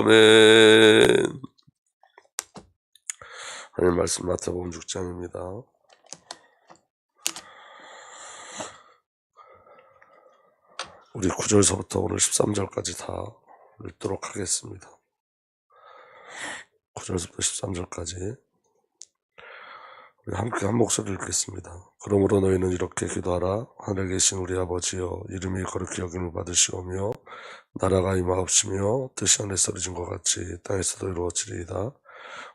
아멘. 하나님 말씀 마태복음 6장입니다. 우리 9절서부터 오늘 13절까지 다 읽도록 하겠습니다. 9절부터 13절까지 우리 함께 한 목소리를 읽겠습니다. 그러므로 너희는 이렇게 기도하라. 하늘에 계신 우리 아버지여, 이름이 거룩히 여김을 받으시오며 나라가 임하옵시며 뜻이 하늘에서 이루어진 것 같이 땅에서도 이루어지리이다.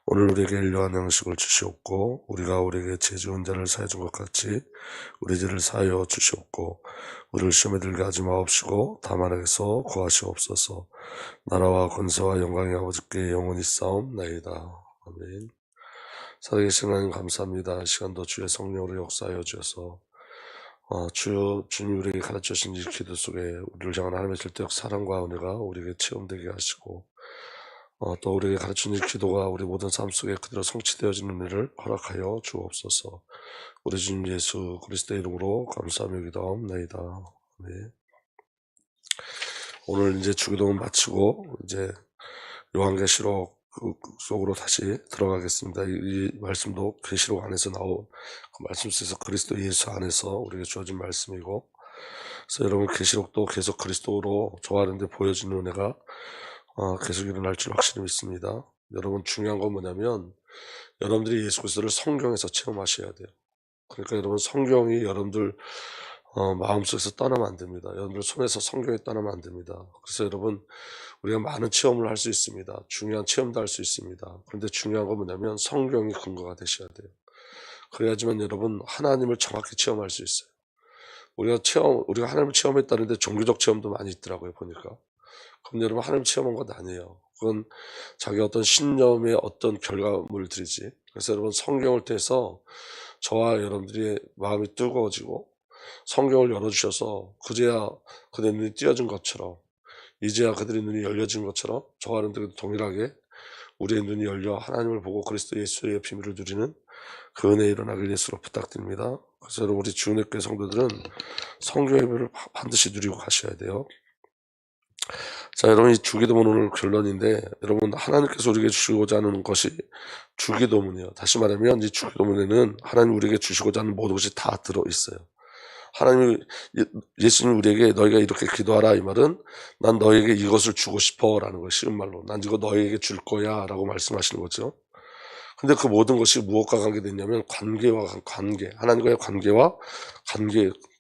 오늘 우리에게 일용할 양식을 주시옵고 우리가 우리에게 죄 지은 자를 사하여 준 것 같이 우리 죄를 사하여 주시옵고 우리를 시험에 들게 하지 마옵시고 다만 악에서 구하시옵소서. 나라와 권세와 영광이 아버지께 영원히 싸움나이다. 아멘. 살아계신 하나님 감사합니다. 시간도 주의 성령으로 역사하여 주셔서 주님 우리에게 가르쳐주신 이 기도 속에 우리를 향한 하나님의 절대적 사랑과 은혜가 우리에게 체험되게 하시고 또 우리에게 가르친 이 기도가 우리 모든 삶 속에 그대로 성취되어지는 은혜를 허락하여 주옵소서. 우리 주님 예수 그리스도의 이름으로 감사하며 기도하옵나이다. 네. 오늘 이제 주기도문 마치고 이제 요한계시록 속으로 다시 들어가겠습니다. 이 말씀도 계시록 안에서 나온 그 말씀 속에서 그리스도 예수 안에서 우리에게 주어진 말씀이고, 그래서 여러분 계시록도 계속 그리스도로 좋아하는 데 보여지는 은혜가 계속 일어날 줄 확실히 믿습니다. 여러분 중요한 건 뭐냐면 여러분들이 예수 그리스도를 성경에서 체험하셔야 돼요. 그러니까 여러분 성경이 여러분들 마음속에서 떠나면 안 됩니다. 여러분들 손에서 성경이 떠나면 안 됩니다. 그래서 여러분 우리가 많은 체험을 할 수 있습니다. 중요한 체험도 할 수 있습니다. 그런데 중요한 건 뭐냐면 성경이 근거가 되셔야 돼요. 그래야지만 여러분 하나님을 정확히 체험할 수 있어요. 우리가 하나님을 체험했다는데 종교적 체험도 많이 있더라고요, 보니까. 그럼 여러분 하나님 체험한 건 아니에요. 그건 자기 어떤 신념의 어떤 결과물들이지. 그래서 여러분 성경을 통해서 저와 여러분들의 마음이 뜨거워지고 성경을 열어주셔서 그제야 그들의 눈이 띄어진 것처럼, 이제야 그들의 눈이 열려진 것처럼 저와 여러분들도 동일하게 우리의 눈이 열려 하나님을 보고 그리스도 예수의 비밀을 누리는 그 은혜 일어나길 예수로 부탁드립니다. 그래서 여러분 우리 주은혜교회 성도들은 성경의 비밀을 반드시 누리고 가셔야 돼요. 자, 여러분 이 주기도문 오늘 결론인데, 여러분 하나님께서 우리에게 주시고자 하는 것이 주기도문이에요. 다시 말하면 이 주기도문에는 하나님 우리에게 주시고자 하는 모든 것이 다 들어있어요. 하나님이 예수님 우리에게 너희가 이렇게 기도하라 이 말은 난 너에게 이것을 주고 싶어 라는 거예요. 쉬운 말로 난 이거 너에게 줄 거야 라고 말씀하시는 거죠. 근데 그 모든 것이 무엇과 관계됐냐면 관계, 하나님과의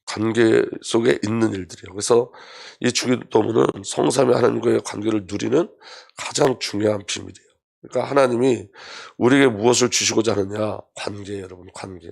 관계 속에 있는 일들이에요. 그래서 이 주기도문은 성삼위 하나님과의 관계를 누리는 가장 중요한 비밀이에요. 그러니까 하나님이 우리에게 무엇을 주시고자 하느냐, 관계예요. 여러분 관계.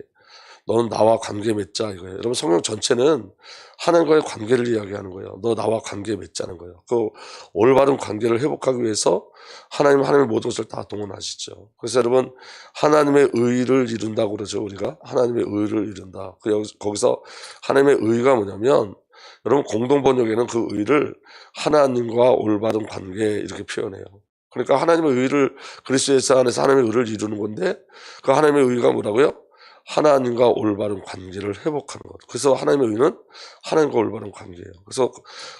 너는 나와 관계 맺자 이거예요. 여러분 성경 전체는 하나님과의 관계를 이야기하는 거예요. 너 나와 관계 맺자는 거예요. 그 올바른 관계를 회복하기 위해서 하나님의 모든 것을 다 동원하시죠. 그래서 여러분 하나님의 의를 이룬다고 그러죠. 우리가 하나님의 의를 이룬다. 거기서 하나님의 의가 뭐냐면 여러분 공동 번역에는 그 의를 하나님과 올바른 관계 이렇게 표현해요. 그러니까 하나님의 의를 그리스도 예수 안에서 하나님의 의를 이루는 건데 그 하나님의 의가 뭐라고요? 하나님과 올바른 관계를 회복하는 것. 그래서 하나님의 의는 하나님과 올바른 관계예요. 그래서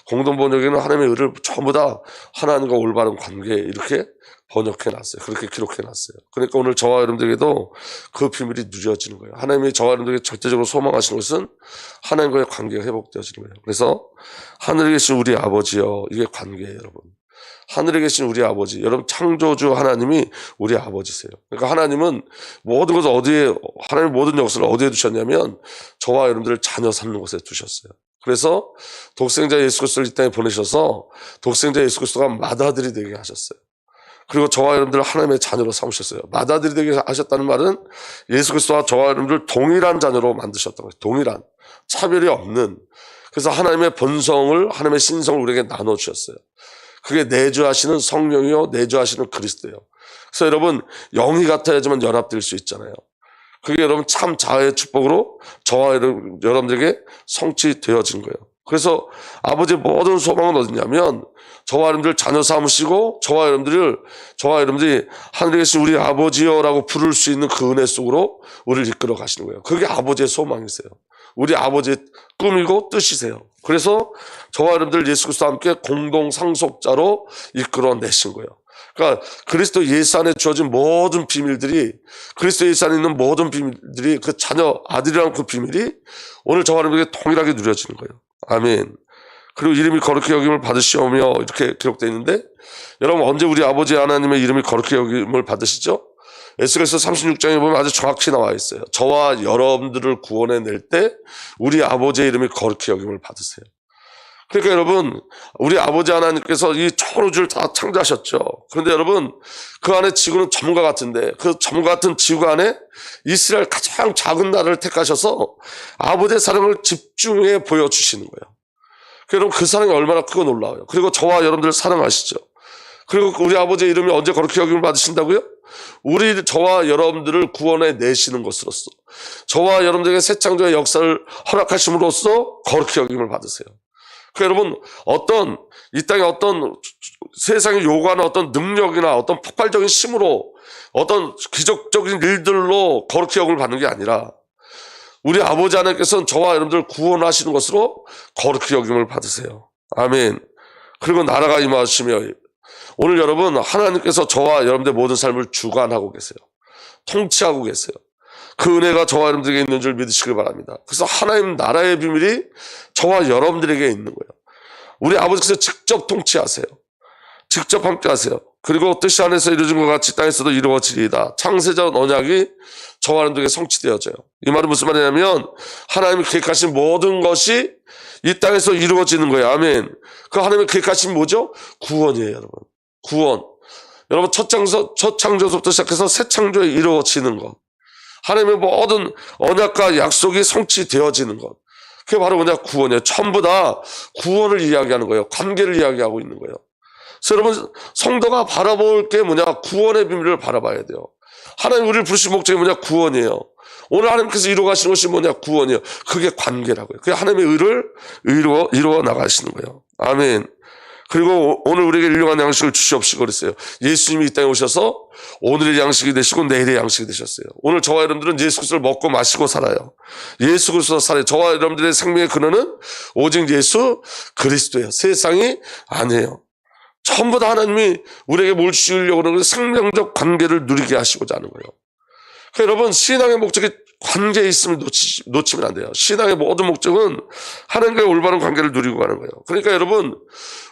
공동번역에는 하나님의 의를 전부 다 하나님과 올바른 관계 이렇게 번역해놨어요. 그렇게 기록해놨어요. 그러니까 오늘 저와 여러분들에게도 그 비밀이 누려지는 거예요. 하나님이 저와 여러분들에게 절대적으로 소망하시는 것은 하나님과의 관계가 회복되어지는 거예요. 그래서 하늘에 계신 우리 아버지여, 이게 관계예요, 여러분. 하늘에 계신 우리 아버지, 여러분 창조주 하나님이 우리 아버지세요. 그러니까 하나님은 모든 것을 하나님 모든 역사를 어디에 두셨냐면 저와 여러분들을 자녀 삼는 곳에 두셨어요. 그래서 독생자 예수 그리스도를 이 땅에 보내셔서 독생자 예수 그리스도가 맏아들이 되게 하셨어요. 그리고 저와 여러분들을 하나님의 자녀로 삼으셨어요. 맏아들이 되게 하셨다는 말은 예수 그리스도와 저와 여러분들 동일한 자녀로 만드셨던 거예요. 동일한, 차별이 없는. 그래서 하나님의 본성을, 하나님의 신성을 우리에게 나눠주셨어요. 그게 내주하시는 성령이요, 내주하시는 그리스도예요. 그래서 여러분 영이 같아야지만 연합될 수 있잖아요. 그게 여러분 참 자아의 축복으로 저와 여러분들에게 성취되어진 거예요. 그래서 아버지의 모든 소망은 어디냐면 저와 여러분들 자녀 삼으시고 저와 여러분들이 하늘에 계신 우리 아버지여라고 부를 수 있는 그 은혜 속으로 우리를 이끌어 가시는 거예요. 그게 아버지의 소망이세요. 우리 아버지의 꿈이고 뜻이세요. 그래서 저와 여러분들 예수 그리스도와 함께 공동 상속자로 이끌어내신 거예요. 그러니까 그리스도 예수 안에 주어진 모든 비밀들이, 그리스도 예수 안에 있는 모든 비밀들이, 그 자녀 아들이라는 그 비밀이 오늘 저와 여러분에게 동일하게 누려지는 거예요. 아멘. 그리고 이름이 거룩히 여김을 받으시오며 이렇게 기록되어 있는데, 여러분 언제 우리 아버지 하나님의 이름이 거룩히 여김을 받으시죠? 에스겔서 36장에 보면 아주 정확히 나와 있어요. 저와 여러분들을 구원해낼 때 우리 아버지의 이름이 거룩히 여김을 받으세요. 그러니까 여러분, 우리 아버지 하나님께서 이 천우주를 다 창조하셨죠. 그런데 여러분, 그 안에 지구는 점과 같은데, 그 점과 같은 지구 안에 이스라엘 가장 작은 나라를 택하셔서 아버지의 사랑을 집중해 보여주시는 거예요. 여러분, 그 사랑이 얼마나 크고 놀라워요. 그리고 저와 여러분들을 사랑하시죠. 그리고 우리 아버지의 이름이 언제 거룩히 여김을 받으신다고요? 저와 여러분들을 구원해 내시는 것으로서, 저와 여러분들에게 새 창조의 역사를 허락하심으로써 거룩히 여김을 받으세요. 여러분, 이 땅에 어떤 세상이 요구하는 어떤 능력이나 어떤 폭발적인 힘으로 어떤 기적적인 일들로 거룩히 여김을 받는 게 아니라, 우리 아버지 하나님께서는 저와 여러분들을 구원하시는 것으로 거룩히 여김을 받으세요. 아멘. 그리고 나라가 임하시며, 오늘 여러분, 하나님께서 저와 여러분들의 모든 삶을 주관하고 계세요. 통치하고 계세요. 그 은혜가 저와 여러분들에게 있는 줄 믿으시길 바랍니다. 그래서 하나님 나라의 비밀이 저와 여러분들에게 있는 거예요. 우리 아버지께서 직접 통치하세요. 직접 함께 하세요. 그리고 뜻이 안에서 이루어진 것 같이 땅에서도 이루어지리이다. 창세전 언약이 저와 여러분들에게 성취되어져요. 이 말은 무슨 말이냐면, 하나님이 계획하신 모든 것이 이 땅에서 이루어지는 거예요. 아멘. 그 하나님의 계획하신 뭐죠? 구원이에요, 여러분. 구원. 여러분, 첫 창조서부터 시작해서 새 창조에 이루어지는 것. 하나님의 모든 언약과 약속이 성취되어지는 것. 그게 바로 뭐냐? 구원이에요. 전부 다 구원을 이야기하는 거예요. 관계를 이야기하고 있는 거예요. 그래서 여러분, 성도가 바라볼 게 뭐냐? 구원의 비밀을 바라봐야 돼요. 하나님 우리를 부르신 목적이 뭐냐? 구원이에요. 오늘 하나님께서 이루어 가시는 것이 뭐냐? 구원이에요. 그게 관계라고요. 그게 하나님의 의를 이루어 나가시는 거예요. 아멘. 그리고 오늘 우리에게 일용한 양식을 주시옵시고 그랬어요. 예수님이 이 땅에 오셔서 오늘의 양식이 되시고 내일의 양식이 되셨어요. 오늘 저와 여러분들은 예수 그리스도를 먹고 마시고 살아요. 예수 그리스도 살아요. 저와 여러분들의 생명의 근원은 오직 예수 그리스도예요. 세상이 아니에요. 전부 다 하나님이 우리에게 뭘 주시려고 하는 건 생명적 관계를 누리게 하시고자 하는 거예요. 그러니까 여러분, 신앙의 목적이 관계에 있음을 놓치면 안 돼요. 신앙의 모든 목적은 하나님과의 올바른 관계를 누리고 가는 거예요. 그러니까 여러분,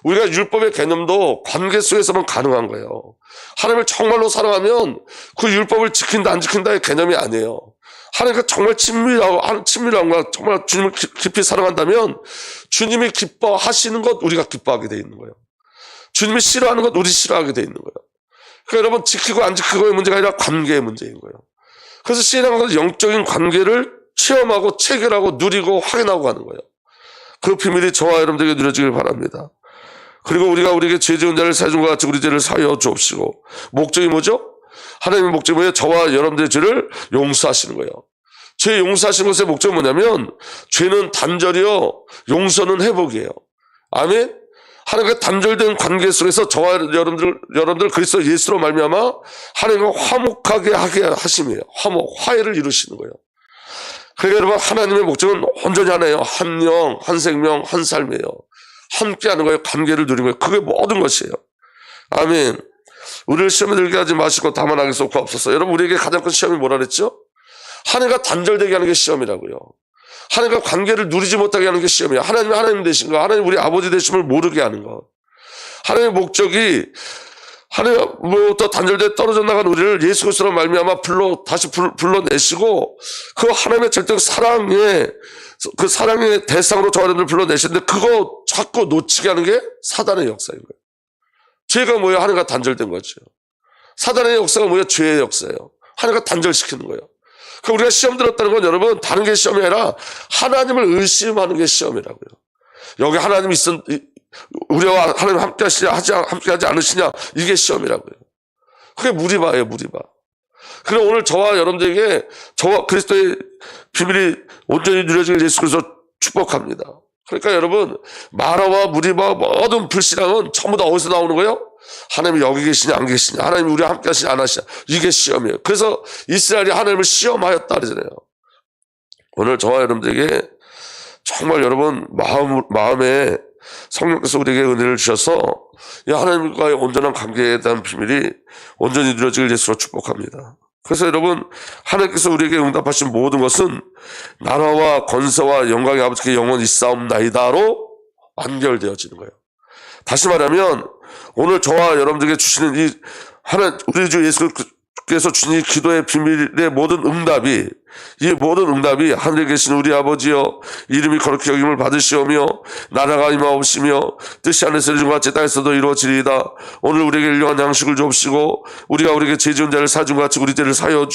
우리가 율법의 개념도 관계 속에서만 가능한 거예요. 하나님을 정말로 사랑하면 그 율법을 지킨다 안 지킨다의 개념이 아니에요. 하나님과 정말 친밀함과 정말 주님을 깊이 사랑한다면 주님이 기뻐하시는 것 우리가 기뻐하게 돼 있는 거예요. 주님이 싫어하는 것 우리 싫어하게 돼 있는 거예요. 그러니까 여러분, 지키고 안 지키고의 문제가 아니라 관계의 문제인 거예요. 그래서 신앙은 영적인 관계를 체험하고 체결하고 누리고 확인하고 가는 거예요. 그 비밀이 저와 여러분들에게 누려지길 바랍니다. 그리고 우리에게 죄 지은 자를 사준 것 같이 우리 죄를 사여 주옵시고. 목적이 뭐죠? 하나님의 목적이 뭐예요? 저와 여러분들의 죄를 용서하시는 거예요. 죄 용서하시는 것의 목적은 뭐냐면, 죄는 단절이요, 용서는 회복이에요. 아멘. 하나님과 단절된 관계 속에서 저와 여러분들 그리스도 예수로 말미암아 하나님과 화목하게 하게 하심이에요. 화해를 이루시는 거예요. 그러니까 여러분, 하나님의 목적은 온전히 하나예요. 한 영, 한 생명, 한 삶이에요. 함께 하는 거예요. 관계를 누리는 거예요. 그게 모든 것이에요. 아멘. 우리를 시험에 들게 하지 마시고 다만 악에서 구하옵소서. 여러분, 우리에게 가장 큰 시험이 뭐라 그랬죠? 하나님과 단절되게 하는 게 시험이라고요. 하나님과 관계를 누리지 못하게 하는 게 시험이에요. 하나님이 하나님 되신 거, 하나님 우리 아버지 되심을 모르게 하는 거. 하나님의 목적이 하나님으로부터 단절돼 떨어져 나간 우리를 예수 그리스도로 말미암아 다시 불러내시고, 그 하나님의 절대 그 사랑의 대상으로 저와 여러분들 불러내셨는데, 그거 자꾸 놓치게 하는 게 사단의 역사인 거예요. 죄가 뭐예요? 하나님과 단절된 거죠. 사단의 역사가 뭐예요? 죄의 역사예요. 하나님과 단절시키는 거예요. 우리가 시험 들었다는 건 여러분, 다른 게 시험이 아니라 하나님을 의심하는 게 시험이라고요. 여기 하나님이 우리와 하나님 함께하지 않으시냐? 이게 시험이라고요. 그게 무리바예요, 무리바. 그럼 오늘 저와 여러분들에게 저와 그리스도의 비밀이 온전히 누려지길 예수 그리스도 축복합니다. 그러니까 여러분, 마라와 무리바 모든 불신앙은 전부 다 어디서 나오는 거예요? 하나님이 여기 계시냐 안 계시냐, 하나님이 우리와 함께 하시냐 안 하시냐, 이게 시험이에요. 그래서 이스라엘이 하나님을 시험하였다 그러잖아요. 오늘 저와 여러분들에게 정말 여러분 마음에 성령께서 우리에게 은혜를 주셔서 이 하나님과의 온전한 관계에 대한 비밀이 온전히 이루어지길 예수로 축복합니다. 그래서 여러분, 하나님께서 우리에게 응답하신 모든 것은 나라와 권세와 영광의 아버지께 영원히 있사옵나이다로 완결되어지는 거예요. 다시 말하면 오늘 저와 여러분들에게 주시는 이 우리 주 예수께서 주신 이 기도의 비밀의 모든 응답이, 이 모든 응답이 하늘에 계신 우리 아버지여 이름이 거룩히 여김을 받으시오며 나라가 임하옵시며 뜻이 하늘에서 이루어진 것 같이 땅에서도 이루어지리이다. 오늘 우리에게 일용할 양식을 주옵시고 우리가 우리에게 죄 지은 자를 사준 것 같이 우리 죄를 사여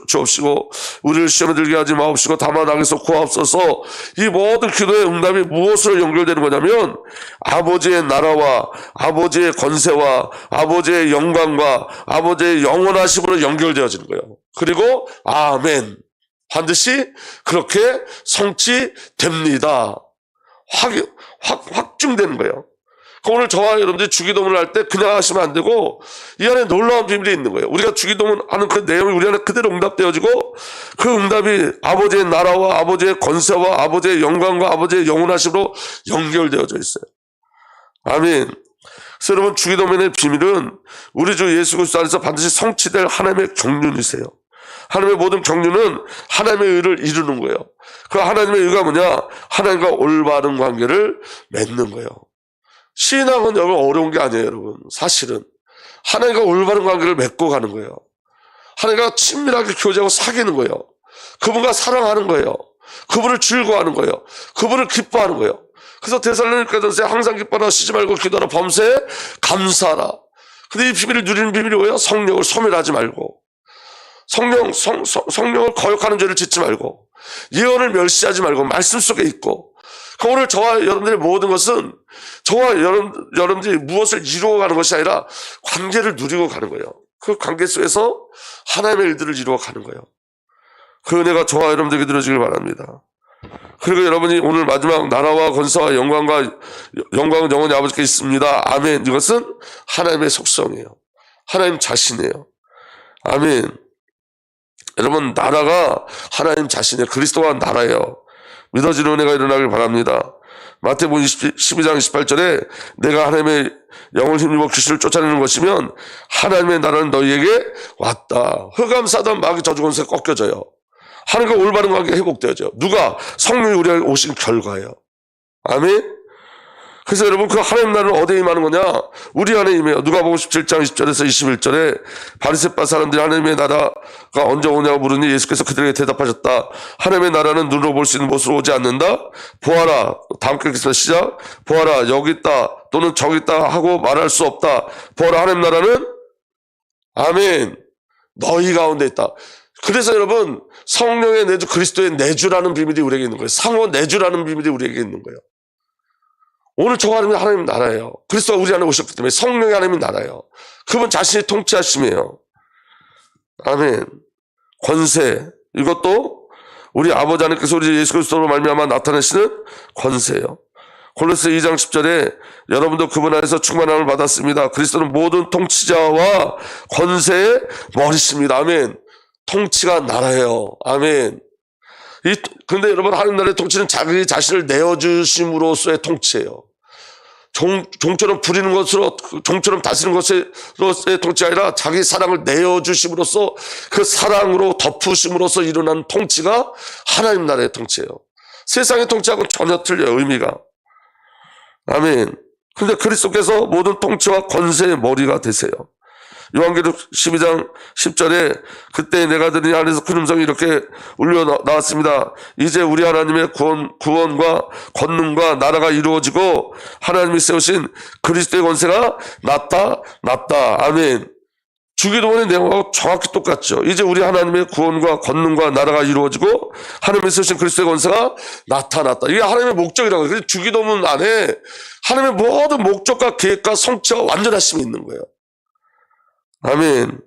주옵시고 우리를 시험에 들게 하지 마옵시고 다만 악에서 구하옵소서. 이 모든 기도의 응답이 무엇으로 연결되는 거냐면 아버지의 나라와 아버지의 권세와 아버지의 영광과 아버지의 영원하심으로 연결되어지는 거예요. 그리고 아멘, 반드시 그렇게 성취됩니다. 확증되는 거예요. 오늘 저와 여러분들이 주기도문을 할 때 그냥 하시면 안 되고 이 안에 놀라운 비밀이 있는 거예요. 우리가 주기도문 하는 그 내용이 우리 안에 그대로 응답되어지고 그 응답이 아버지의 나라와 아버지의 권세와 아버지의 영광과 아버지의 영원하심으로 연결되어져 있어요. 아멘. 그래서 여러분, 주기도문의 비밀은 우리 주 예수 그리스도 안에서 반드시 성취될 하나님의 경륜이세요. 하나님의 모든 경륜은 하나님의 의를 이루는 거예요. 그 하나님의 의가 뭐냐? 하나님과 올바른 관계를 맺는 거예요. 신앙은 여러분 어려운 게 아니에요. 여러분, 사실은 하나님과 올바른 관계를 맺고 가는 거예요. 하나님과 친밀하게 교제하고 사귀는 거예요. 그분과 사랑하는 거예요. 그분을 즐거워하는 거예요. 그분을 기뻐하는 거예요. 그래서 데살로니가전서에 항상 기뻐하라, 쉬지 말고 기도하라, 범사에 감사하라. 근데 이 비밀을 누리는 비밀이 뭐예요? 성령을 소멸하지 말고, 성령을 거역하는 죄를 짓지 말고, 예언을 멸시하지 말고 말씀 속에 있고. 오늘 저와 여러분들의 모든 것은 저와 여러분들이 무엇을 이루어가는 것이 아니라 관계를 누리고 가는 거예요. 그 관계 속에서 하나님의 일들을 이루어가는 거예요. 그 은혜가 저와 여러분들에게 들어지길 바랍니다. 그리고 여러분이 오늘 마지막 나라와 권세와 영광은 영원히 아버지께 있습니다. 아멘. 이것은 하나님의 속성이에요. 하나님 자신이에요. 아멘. 여러분, 나라가 하나님 자신의 그리스도와 나라예요. 믿어지는 은혜가 일어나길 바랍니다. 마태복음 12장 28절에 내가 하나님의 영을 힘입어 귀신을 쫓아내는 것이면 하나님의 나라는 너희에게 왔다. 흑암사단 마귀 저주권세 꺾여져요. 하나님과 올바른 관계가 회복되어져요. 누가? 성령이 우리에게 오신 결과예요. 아멘. 그래서 여러분, 그 하나님 나라는 어디에 임하는 거냐? 우리 안에 임해요. 누가복음 17장 20절에서 21절에 바리새파 사람들이 하나님의 나라가 언제 오냐고 물으니 예수께서 그들에게 대답하셨다. 하나님의 나라는 눈으로 볼 수 있는 곳으로 오지 않는다. 보아라. 다음 격에서 시작. 보아라, 여기 있다 또는 저기 있다 하고 말할 수 없다. 보아라, 하나님 나라는 아멘, 너희 가운데 있다. 그래서 여러분, 성령의 내주, 그리스도의 내주라는 비밀이 우리에게 있는 거예요. 상호 내주라는 비밀이 우리에게 있는 거예요. 오늘 저가 하나님 나라예요. 그리스도가 우리 안에 오셨기 때문에 성령의 하나님의 나라예요. 그분 자신이 통치하심이에요. 아멘. 권세, 이것도 우리 아버지 하나님께서 우리 예수 그리스도로 말미암아 나타내시는 권세예요. 골로새 2장 10절에 여러분도 그분 안에서 충만함을 받았습니다. 그리스도는 모든 통치자와 권세의 머리십니다. 아멘. 통치가 나라예요. 아멘. 근데 여러분, 하나님 나라의 통치는 자기 자신을 내어주심으로써의 통치예요. 종처럼 부리는 것으로, 종처럼 다스리는 것으로의 통치가 아니라 자기 사랑을 내어주심으로써 그 사랑으로 덮으심으로써 일어난 통치가 하나님 나라의 통치예요. 세상의 통치하고는 전혀 틀려요, 의미가. 아멘. 근데 그리스도께서 모든 통치와 권세의 머리가 되세요. 요한계시록 12장 10절에 그때 내가 들으니 하늘에서 큰 음성이 이렇게 울려 나왔습니다. 이제 우리 하나님의 구원과 권능과 나라가 이루어지고 하나님이 세우신 그리스도의 권세가 나타났다. 아멘. 주기도문의 내용하고 정확히 똑같죠. 이제 우리 하나님의 구원과 권능과 나라가 이루어지고 하나님이 세우신 그리스도의 권세가 나타났다. 이게 하나님의 목적이라고 해요. 그래서 주기도문 안에 하나님의 모든 목적과 계획과 성취와 완전하심이 있는 거예요. 아멘.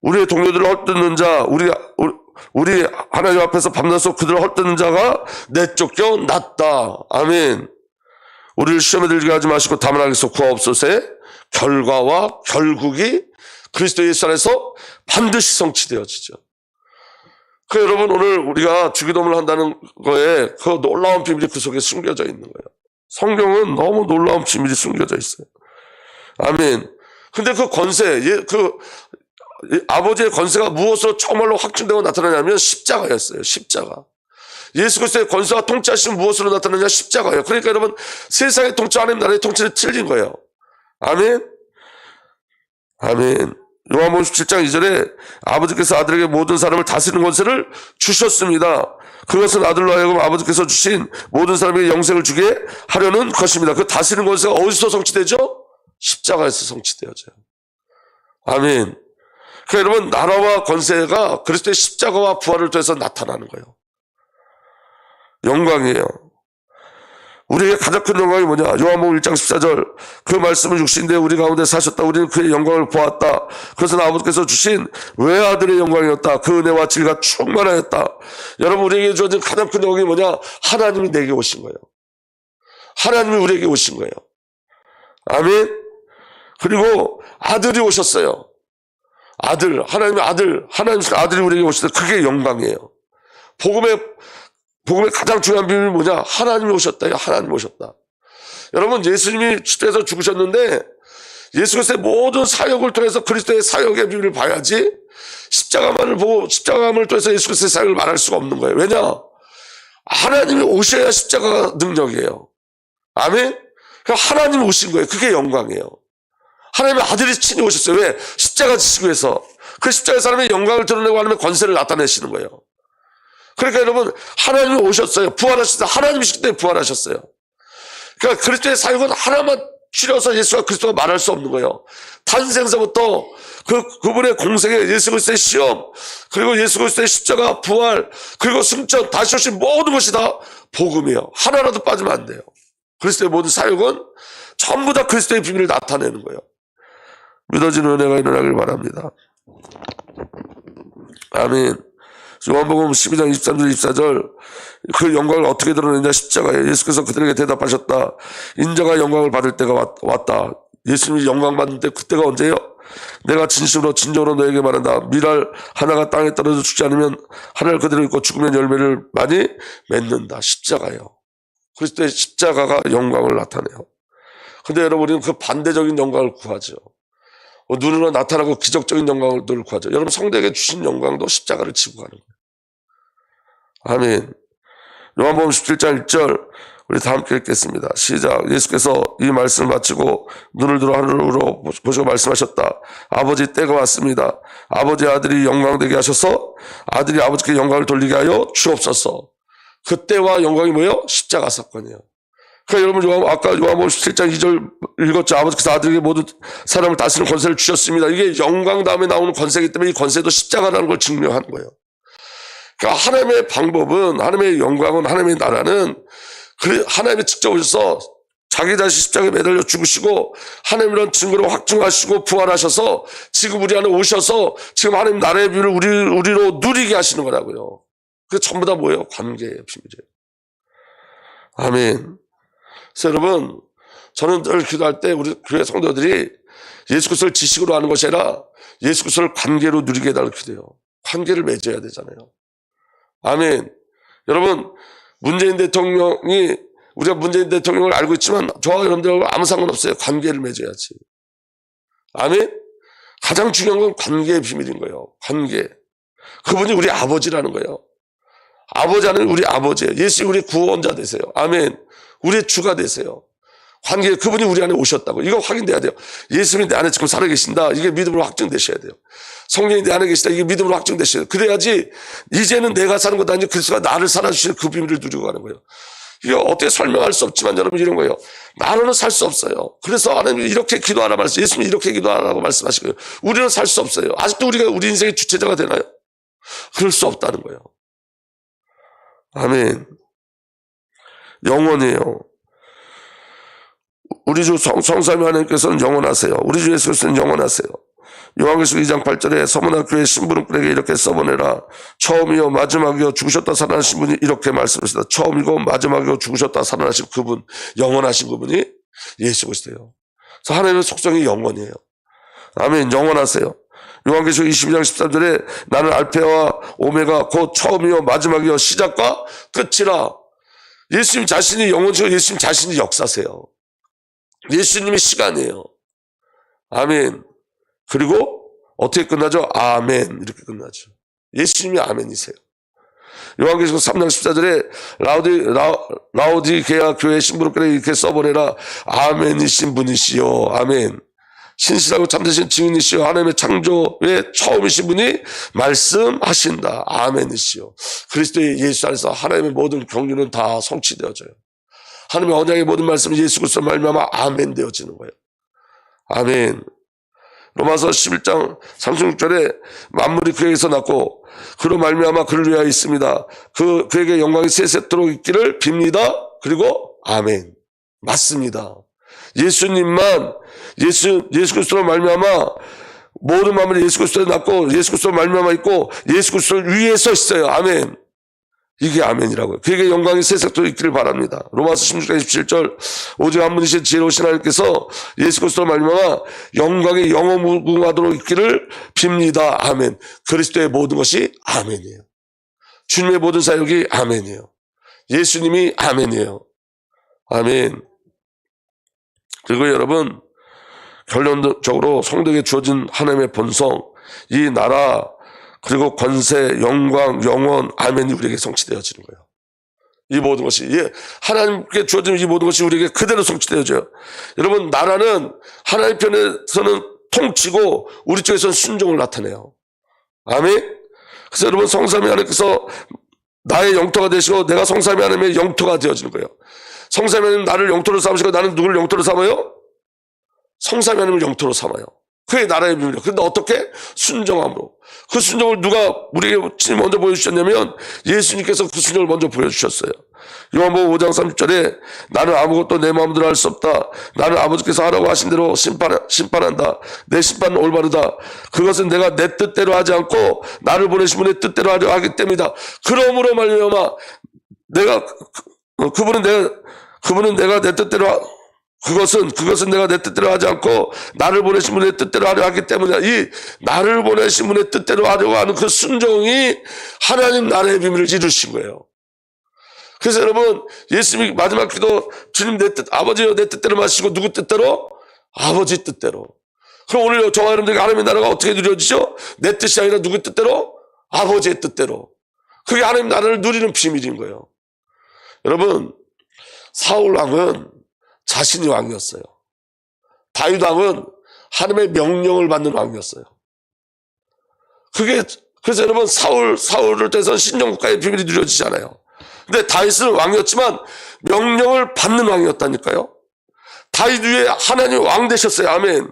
우리의 동료들을 헐뜯는 자, 우리 하나님 앞에서 밤낮으로 그들을 헐뜯는 자가 내쫓겨 났다. 아멘. 우리를 시험에 들게 하지 마시고 다만 악에서 구하옵소서의 결과와 결국이 그리스도 예수 안에서 반드시 성취되어지죠. 그 여러분, 오늘 우리가 주기도문을 한다는 거에 그 놀라운 비밀이 그 속에 숨겨져 있는 거예요. 성경은 너무 놀라운 비밀이 숨겨져 있어요. 아멘. 근데 그 권세, 아버지의 권세가 무엇으로 정말로 확증되고 나타나냐면 십자가였어요. 십자가. 예수 그리스도의 권세와 통치하시면 무엇으로 나타나냐? 십자가예요. 그러니까 여러분, 세상의 통치, 하나님 나라의 통치는 틀린 거예요. 아멘. 아멘. 요한복음 17장 2절에 아버지께서 아들에게 모든 사람을 다스리는 권세를 주셨습니다. 그것은 아들로 하여금 아버지께서 주신 모든 사람에게 영생을 주게 하려는 것입니다. 그 다스리는 권세가 어디서 성취되죠? 십자가에서 성취되어져요. 아멘. 그러니까 여러분, 나라와 권세가 그리스도의 십자가와 부활을 통해서 나타나는 거예요. 영광이에요. 우리에게 가장 큰 영광이 뭐냐? 요한복음 1장 14절, 그 말씀은 육신인데 우리 가운데 사셨다. 우리는 그의 영광을 보았다. 그것은 아버지께서 주신 외아들의 영광이었다. 그 은혜와 질과 충만하였다. 여러분, 우리에게 주어진 가장 큰 영광이 뭐냐? 하나님이 내게 오신 거예요. 하나님이 우리에게 오신 거예요. 아멘. 그리고 아들이 오셨어요. 아들, 하나님의 아들이 우리에게 오셨어요. 그게 영광이에요. 복음의 가장 중요한 비밀이 뭐냐? 하나님이 오셨다. 하나님이 오셨다. 여러분, 예수님이 십자가에서 죽으셨는데 예수 그리스도의 모든 사역을 통해서 그리스도의 사역의 비밀을 봐야지 십자가만을 보고 십자가만을 통해서 예수 그리스도의 사역을 말할 수가 없는 거예요. 왜냐? 하나님이 오셔야 십자가 능력이에요. 아멘? 그러니까 하나님이 오신 거예요. 그게 영광이에요. 하나님의 아들이 친히 오셨어요. 왜? 십자가 지시기 위해서. 그 십자가의 사람의 영광을 드러내고 하나님의 권세를 나타내시는 거예요. 그러니까 여러분, 하나님이 오셨어요. 부활하셨어요. 하나님이시기 때문에 부활하셨어요. 그러니까 그리스도의 사역은 하나만 줄여서 예수가 그리스도가 말할 수 없는 거예요. 탄생서부터 그분의 공생애, 예수 그리스도의 시험, 그리고 예수 그리스도의 십자가, 부활, 그리고 승천, 다시 오신 모든 것이 다 복음이에요. 하나라도 빠지면 안 돼요. 그리스도의 모든 사역은 전부 다 그리스도의 비밀을 나타내는 거예요. 믿어지는 은혜가 일어나길 바랍니다. 아멘. 요한복음 12장 23절 24절, 그 영광을 어떻게 드러내냐? 십자가에 예수께서 그들에게 대답하셨다. 인자가 영광을 받을 때가 왔다. 예수님이 영광 받는 때 그때가 언제요? 내가 진정으로 너에게 말한다. 밀알 하나가 땅에 떨어져 죽지 않으면 하늘 그대로 있고 죽으면 열매를 많이 맺는다. 십자가예요. 그리스도의 십자가가 영광을 나타내요. 근데 여러분, 우리는 그 반대적인 영광을 구하죠. 눈으로 나타나고 기적적인 영광을 구하죠. 여러분, 성도에게 주신 영광도 십자가를 지고 가는 거예요. 아멘. 요한복음 17장 1절, 우리 다 함께 읽겠습니다. 시작. 예수께서 이 말씀을 마치고 눈을 들어 하늘으로 보시고 말씀하셨다. 아버지, 때가 왔습니다. 아버지 아들이 영광되게 하셔서 아들이 아버지께 영광을 돌리게 하여 주옵소서. 그때와 영광이 뭐예요? 십자가 사건이에요. 그러니까 여러분, 아까 요한복음 17장 2절 읽었죠. 아버지께서 아들에게 모든 사람을 다스리는 권세를 주셨습니다. 이게 영광 다음에 나오는 권세이기 때문에 이 권세도 십자가라는 걸 증명하는 거예요. 그러니까 하나님의 방법은, 하나님의 영광은, 하나님의 나라는 하나님이 직접 오셔서 자기 자신 십자가에 매달려 죽으시고 하나님이란 증거로 확증하시고 부활하셔서 지금 우리 안에 오셔서 지금 하나님 나라의 비밀을 우리로 누리게 하시는 거라고요. 그게 전부 다 뭐예요? 관계의 비밀이에요. 아멘. 그래서 여러분, 저는 늘 기도할 때 우리 교회 성도들이 예수 그리스도를 지식으로 아는 것이 아니라 예수 그리스도를 관계로 누리게 해달라고 기도해요. 관계를 맺어야 되잖아요. 아멘. 여러분, 우리가 문재인 대통령을 알고 있지만 저와 여러분들하고 아무 상관없어요. 관계를 맺어야지. 아멘. 가장 중요한 건 관계의 비밀인 거예요. 관계. 그분이 우리 아버지라는 거예요. 아버지 하는 우리 아버지예요. 예수 우리 구원자 되세요. 아멘. 우리의 주가 되세요. 관계, 그분이 우리 안에 오셨다고. 이거 확인돼야 돼요. 예수님이 내 안에 지금 살아계신다. 이게 믿음으로 확증되셔야 돼요. 성령이 내 안에 계시다. 이게 믿음으로 확증되셔야 돼요. 그래야지 이제는 내가 사는 것도 아니고 그리스도가 나를 살아주시는 그 비밀을 누리고 가는 거예요. 이거 어떻게 설명할 수 없지만 여러분, 이런 거예요. 나로는 살 수 없어요. 그래서 하나님이 이렇게 기도하라 말씀, 예수님이 이렇게 기도하라고 말씀하시고요. 우리는 살 수 없어요. 아직도 우리가 우리 인생의 주체자가 되나요? 그럴 수 없다는 거예요. 아멘. 영원이에요. 우리 주 성삼위 하나님께서는 영원하세요. 우리 주 예수 그리스도는 영원하세요. 요한계시록 2장 8절에 서문화 교회 신부님들에게 이렇게 써보내라. 처음이요 마지막이요 죽으셨다 살아나신 분이 이렇게 말씀하시다. 처음이고 마지막이고 죽으셨다 살아나신 그분, 영원하신 그분이 예수 그리스도예요. 그래서 하나님의 속성이 영원이에요. 아멘. 영원하세요. 요한계시록 22장 13절에 나는 알파와 오메가 곧 처음이요 마지막이요 시작과 끝이라. 예수님 자신이 영원이시고 예수님 자신이 역사세요. 예수님의 시간이에요. 아멘. 그리고 어떻게 끝나죠? 아멘 이렇게 끝나죠. 예수님이 아멘이세요. 요한계시록 3장 14절에 라오디게아 교회 신부로께 이렇게 써보내라. 아멘이신 분이시요. 아멘. 신실하고 참되신 증인이시요 하나님의 창조의 처음이신 분이 말씀하신다. 아멘이시요. 그리스도의 예수 안에서 하나님의 모든 경륜은 다 성취되어져요. 하나님의 언약의 모든 말씀은 예수 그리스도로 말미암아 아멘 되어지는 거예요. 아멘. 로마서 11장 36절에 만물이 그에게서 났고 그로 말미암아 그를 위하여 있습니다. 그에게 영광이 세세토록 있기를 빕니다. 그리고 아멘. 맞습니다. 예수님만 예수 그리스도로 말미암아 모든 만물이 예수 그리스도에 났고 예수 그리스도로 말미암아 있고 예수 그리스도를 위해서 있어요. 아멘. 이게 아멘이라고요. 그에게 영광이 세세토록 있기를 바랍니다. 로마서 16장 27절 오직 한 분이신 지혜로우신 하나님께서 예수 그리스도로 말미암아 영광이 영원무궁하도록 있기를 빕니다. 아멘. 그리스도의 모든 것이 아멘이에요. 주님의 모든 사역이 아멘이에요. 예수님이 아멘이에요. 아멘. 그리고 여러분 결론적으로 성도에게 주어진 하나님의 본성, 이 나라 그리고 권세, 영광, 영원, 아멘이 우리에게 성취되어지는 거예요. 이 모든 것이 하나님께 주어진 이 모든 것이 우리에게 그대로 성취되어져요. 여러분 나라는 하나님 편에서는 통치고 우리 쪽에서는 순종을 나타내요. 아멘. 그래서 여러분 성삼위 하나님께서 나의 영토가 되시고 내가 성삼위 하나님의 영토가 되어지는 거예요. 성삼위 하나님 나를 영토로 삼으시고 나는 누구를 영토로 삼아요? 성삼위 하나님을 영토로 삼아요. 그게 나라의 비밀이에요. 그런데 어떻게? 순종함으로. 그 순종을 누가 우리에게 먼저 보여주셨냐면 예수님께서 그 순종을 먼저 보여주셨어요. 요한복음 5장 30절에 나는 아무것도 내 마음대로 할 수 없다. 나는 아버지께서 하라고 하신 대로 심판한다. 내 심판은 올바르다. 그것은 내가 내 뜻대로 하지 않고 나를 보내신 분의 뜻대로 하려 하기 때문이다. 그러므로 말미암아 그분은 내가 내 뜻대로 그것은 내가 내 뜻대로 하지 않고 나를 보내신 분의 뜻대로 하려 하기 때문이다. 이 나를 보내신 분의 뜻대로 하려고 하는 그 순종이 하나님 나라의 비밀을 이루신 거예요. 그래서 여러분 예수님이 마지막 기도 주님 내 뜻 아버지여 내 뜻대로 마시고 누구 뜻대로? 아버지 뜻대로. 그럼 오늘 저와 여러분들에게 하나님의 나라가 어떻게 누려지죠? 내 뜻이 아니라 누구 뜻대로? 아버지의 뜻대로. 그게 하나님 나라를 누리는 비밀인 거예요. 여러분 사울 왕은 자신이 왕이었어요. 다윗 왕은 하나님의 명령을 받는 왕이었어요. 그래서 여러분 사울을 통해서 신정국가의 비밀이 누려지지 않아요. 근데 다윗은 왕이었지만 명령을 받는 왕이었다니까요. 다윗 위에 하나님이 왕 되셨어요. 아멘.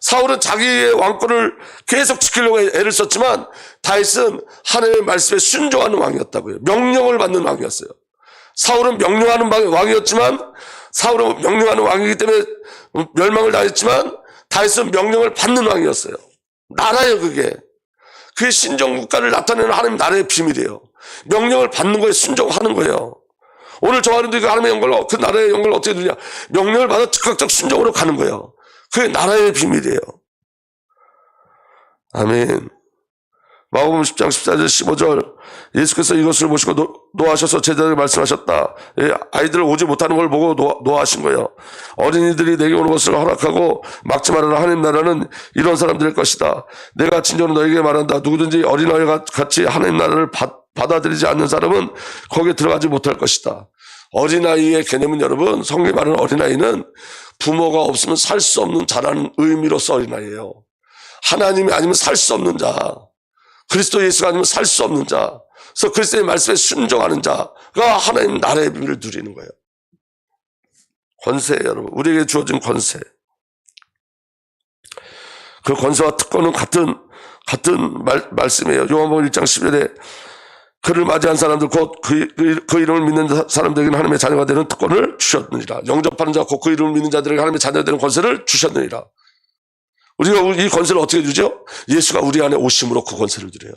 사울은 자기의 왕권을 계속 지키려고 애를 썼지만 다윗은 하나님의 말씀에 순종하는 왕이었다고요. 명령을 받는 왕이었어요. 사울은 명령하는 왕이었지만 사울은 명령하는 왕이기 때문에 멸망을 당했지만 다윗은 명령을 받는 왕이었어요. 나라예요 그게. 그게 신정국가를 나타내는 하나님 나라의 비밀이에요. 명령을 받는 거에 순종하는 거예요. 오늘 저와 여러분들이 하나님의 영광을 그 나라의 영광을 어떻게 누리냐. 명령을 받아 즉각적 순종으로 가는 거예요. 그게 나라의 비밀이에요. 아멘. 마가복음 10장 14절 15절 예수께서 이것을 보시고 노하셔서 제자들에게 말씀하셨다. 아이들 오지 못하는 걸 보고 노하신 거예요. 어린이들이 내게 오는 것을 허락하고 막지 말아라. 하나님 나라는 이런 사람들일 것이다. 내가 진정으로 너에게 말한다. 누구든지 어린아이와 같이 하나님 나라를 받아들이지 않는 사람은 거기에 들어가지 못할 것이다. 어린아이의 개념은 여러분 성경에 말하는 어린아이는 부모가 없으면 살 수 없는 자라는 의미로서 어린아이예요. 하나님이 아니면 살 수 없는 자. 그리스도 예수가 아니면 살 수 없는 자. 그래서 그리스도의 말씀에 순종하는 자가 하나님 나라의 비밀을 누리는 거예요. 권세 여러분. 우리에게 주어진 권세. 그 권세와 특권은 같은 말씀이에요. 요한복음 1장 11절에 그를 맞이한 사람들 곧 그 이름을 믿는 사람들에게는 하나님의 자녀가 되는 특권을 주셨느니라. 영접하는 자 곧 그 이름을 믿는 자들에게 하나님의 자녀가 되는 권세를 주셨느니라. 우리가 이 권세를 어떻게 누리죠? 예수가 우리 안에 오심으로 그 권세를 누려요.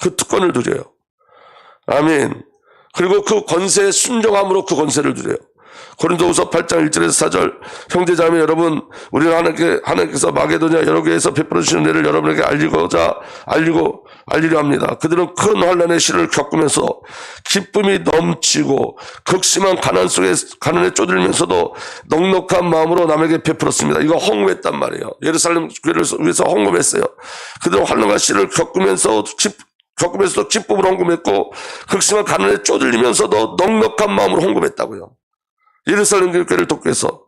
그 특권을 누려요. 아멘. 그리고 그 권세에 순종함으로 그 권세를 누려요. 고린도후서 8장 1절에서 4절, 형제자매 여러분, 우리는 하나님께서 마게도냐 여러 교회에서 베풀어 주시는 은혜를 여러분에게 알리려 합니다. 그들은 큰 환난의 시를 겪으면서 기쁨이 넘치고 극심한 가난에 쪼들면서도 넉넉한 마음으로 남에게 베풀었습니다. 이거 헌금했단 말이에요. 예루살렘 교회를 위해서 헌금했어요. 그들은 환난과 시를 겪으면서도 기쁨으로 헌금했고 극심한 가난에 쪼들리면서도 넉넉한 마음으로 헌금했다고요. 예루살렘 교회를 돕기 위해서.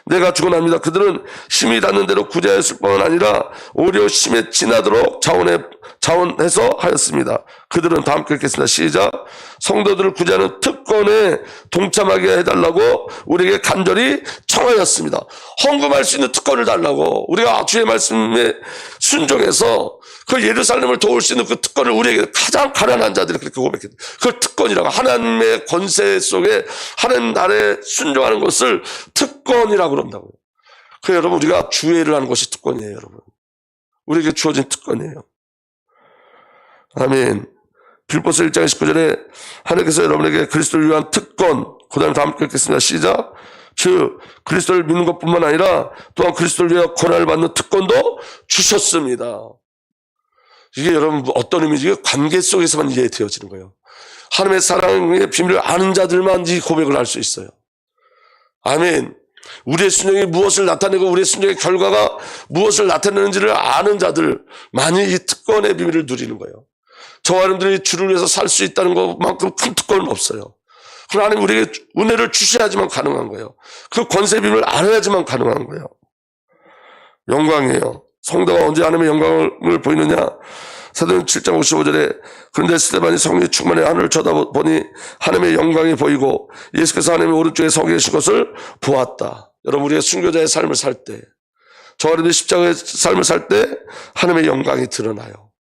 내가 주관합니다. 그들은 힘이 닿는 대로 구제하였을 뿐만 아니라 오히려 힘에 지나도록 자원해서 하였습니다. 그들은 다 함께 읽겠습니다. 시작. 성도들을 구제하는 특권에 동참하게 해달라고 우리에게 간절히 청하였습니다. 헌금할 수 있는 특권을 달라고, 우리가 주의 말씀에 순종해서 그 예루살렘을 도울 수 있는 그 특권을 우리에게, 가장 가난한 자들이 그렇게 고백했다. 그 특권이라고, 하나님의 권세 속에 하나님 나라에 순종하는 것을 특권이라고 그런다고요. 그 여러분, 우리가 주의를 하는 것이 특권이에요. 여러분, 우리에게 주어진 특권이에요. 아멘. 빌보서 1장 19절에 하나님께서 여러분에게 그리스도를 위한 특권, 그 다음에 다 함께 읽겠습니다. 시작. 즉 그리스도를 믿는 것뿐만 아니라 또한 그리스도를 위하여 고난을 받는 특권도 주셨습니다. 이게 여러분 어떤 의미인지 관계 속에서만 이해되어지는 거예요. 하나님의 사랑의 비밀을 아는 자들만 이 고백을 할 수 있어요. 아멘. 우리의 순종이 무엇을 나타내고 우리의 순종의 결과가 무엇을 나타내는지를 아는 자들만이 이 특권의 비밀을 누리는 거예요. 저와 여러분들이 주를 위해서 살 수 있다는 것만큼 큰 특권은 없어요. 하나님 우리에게 은혜를 주셔야지만 가능한 거예요. 그 권세 비밀을 알아야지만 가능한 거예요. 영광이에요. 성도가 언제 하나님의 영광을 보이느냐? 사도행 7장 55절에 그런데 스데반이 성령이 충만해 하늘을 쳐다보니 하나님의 영광이 보이고 예수께서 하나님의 오른쪽에 서 계신 것을 보았다. 여러분, 우리가 순교자의 삶을 살 때, 저와 여러분들이 십자가의 삶을 살 때 하나님의 영광이 드러나요.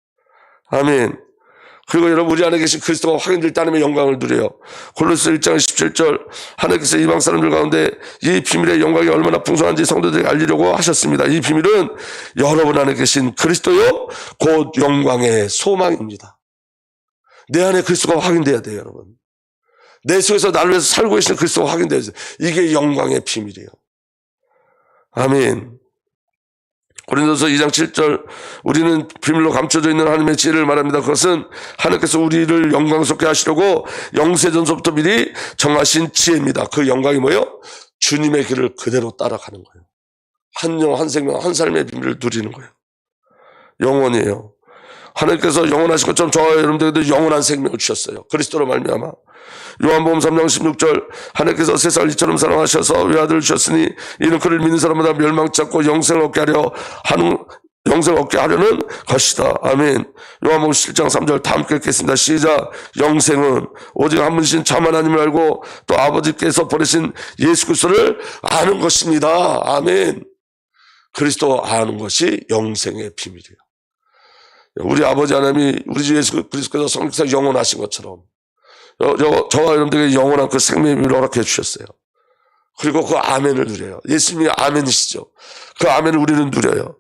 아멘. 그리고 여러분, 우리 안에 계신 그리스도가 확인될 때 하나님의 영광을 누려요. 골로새 1장 17절, 하나님께서 이방 사람들 가운데 이 비밀의 영광이 얼마나 풍성한지 성도들에게 알리려고 하셨습니다. 이 비밀은 여러분 안에 계신 그리스도요 곧 영광의 소망입니다. 내 안에 그리스도가 확인돼야 돼요. 여러분, 내 속에서 나를 위해서 살고 계신 그리스도가 확인돼야 돼요. 이게 영광의 비밀이에요. 아멘. 고린도서 2장 7절, 우리는 비밀로 감춰져 있는 하나님의 지혜를 말합니다. 그것은 하나님께서 우리를 영광스럽게 하시려고 영세전서부터 미리 정하신 지혜입니다. 그 영광이 뭐예요? 주님의 길을 그대로 따라가는 거예요. 한 영, 한 생명, 한 삶의 비밀을 누리는 거예요. 영원이에요. 하나님께서 영원하신 것처럼 저와 여러분들에게도 영원한 생명을 주셨어요. 그리스도로 말미암아. 요한복음 3장 16절, 하나님께서 세상을 이처럼 사랑하셔서 외아들을 주셨으니 이는 그를 믿는 사람마다 멸망치 않고 영생을 얻게 하려는 것이다. 아멘. 요한복음 7장 3절 다 함께 읽겠습니다. 시작. 영생은 오직 한 분이신 참 하나님을 알고 또 아버지께서 보내신 예수 그리스도를 아는 것입니다. 아멘. 그리스도 아는 것이 영생의 비밀이에요. 우리 아버지 하나님이 우리 주 예수 그리스도께서 성육상 영원하신 것처럼 저와 여러분들에게 영원한 그 생명의 비밀을 허락해 주셨어요. 그리고 그 아멘을 누려요. 예수님이 아멘이시죠. 그 아멘을 우리는 누려요.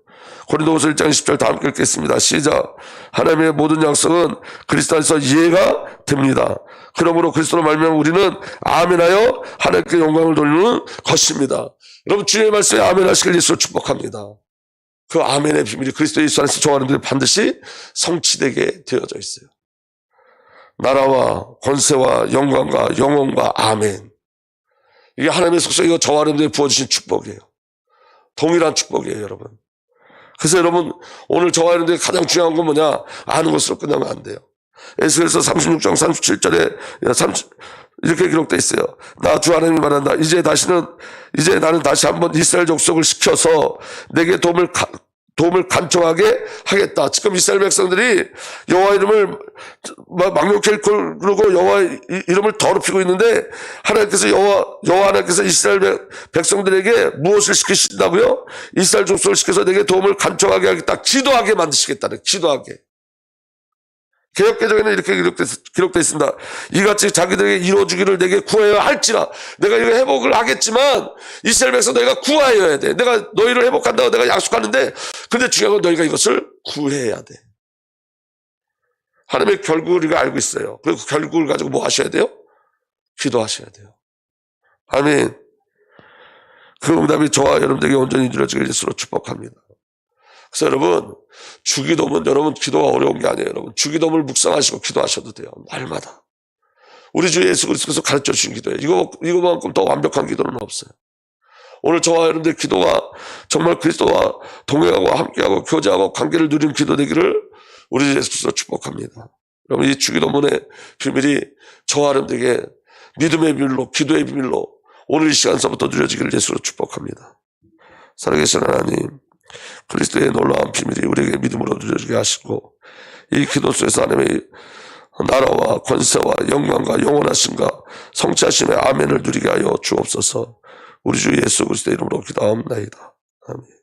고린도후서 1장 10절 다 함께 읽겠습니다. 시작. 하나님의 모든 약속은 그리스도 안에서 이해가 됩니다. 그러므로 그리스도로 말미암아 우리는 아멘하여 하나님께 영광을 돌리는 것입니다. 여러분, 주의 말씀에 아멘하시길 예수로 축복합니다. 그 아멘의 비밀이 그리스도 예수 안에서 저와 여러분들이 반드시 성취되게 되어져 있어요. 나라와 권세와 영광과 영혼과 아멘. 이게 하나님의 속성이 저와 여러분들이 부어주신 축복이에요. 동일한 축복이에요, 여러분. 그래서 여러분, 오늘 저와 여러분들이 가장 중요한 건 뭐냐? 아는 것으로 끝나면 안 돼요. 에스겔서 36장 37절에 이렇게 기록되어 있어요. 나 주 하나님이 말한다. 이제 나는 다시 한번 이스라엘 족속을 시켜서 내게 도움을 간청하게 하겠다. 지금 이스라엘 백성들이 여호와 이름을 망령케 그러고 여호와 이름을 더럽히고 있는데 하나님께서 여호와 하나님께서 이스라엘 백성들에게 무엇을 시키신다고요? 이스라엘 족속을 시켜서 내게 도움을 간청하게 하겠다. 기도하게 만드시겠다는, 기도하게. 개역개정에는 이렇게 기록되어 있습니다. 이같이 자기들에게 이루어주기를 내게 구하여야 할지라. 내가 이거 회복을 하겠지만 이스라엘 백성 너희가 구하여야 돼. 내가 너희를 회복한다고 내가 약속하는데, 근데 중요한 건 너희가 이것을 구해야 돼. 하나님의 결국을 우리가 알고 있어요. 그리고 결국을 가지고 뭐 하셔야 돼요? 기도하셔야 돼요. 아멘. 그 응답이 저와 여러분들에게 온전히 이루어지길 예수로 축복합니다. 그래서 여러분, 주기도문, 여러분 기도가 어려운 게 아니에요. 여러분 주기도문을 묵상하시고 기도하셔도 돼요. 날마다. 우리 주 예수 그리스도께서 가르쳐 주신 기도예요. 이거만큼 더 완벽한 기도는 없어요. 오늘 저와 여러분들 기도가 정말 그리스도와 동행하고 함께하고 교제하고 관계를 누리는 기도 되기를 우리 주 예수 그리스도로 축복합니다. 여러분, 이 주기도문의 비밀이 저와 여러분들에게 믿음의 비밀로, 기도의 비밀로 오늘 이 시간서부터 누려지기를 예수로 축복합니다. 살아계신 하나님, 그리스도의 놀라운 비밀이 우리에게 믿음으로 누려지게 하시고, 이 기도 속에서 하나님의 나라와 권세와 영광과 영원하심과 성취하심의 아멘을 누리게 하여 주옵소서. 우리 주 예수 그리스도의 이름으로 기도하옵나이다. 아멘.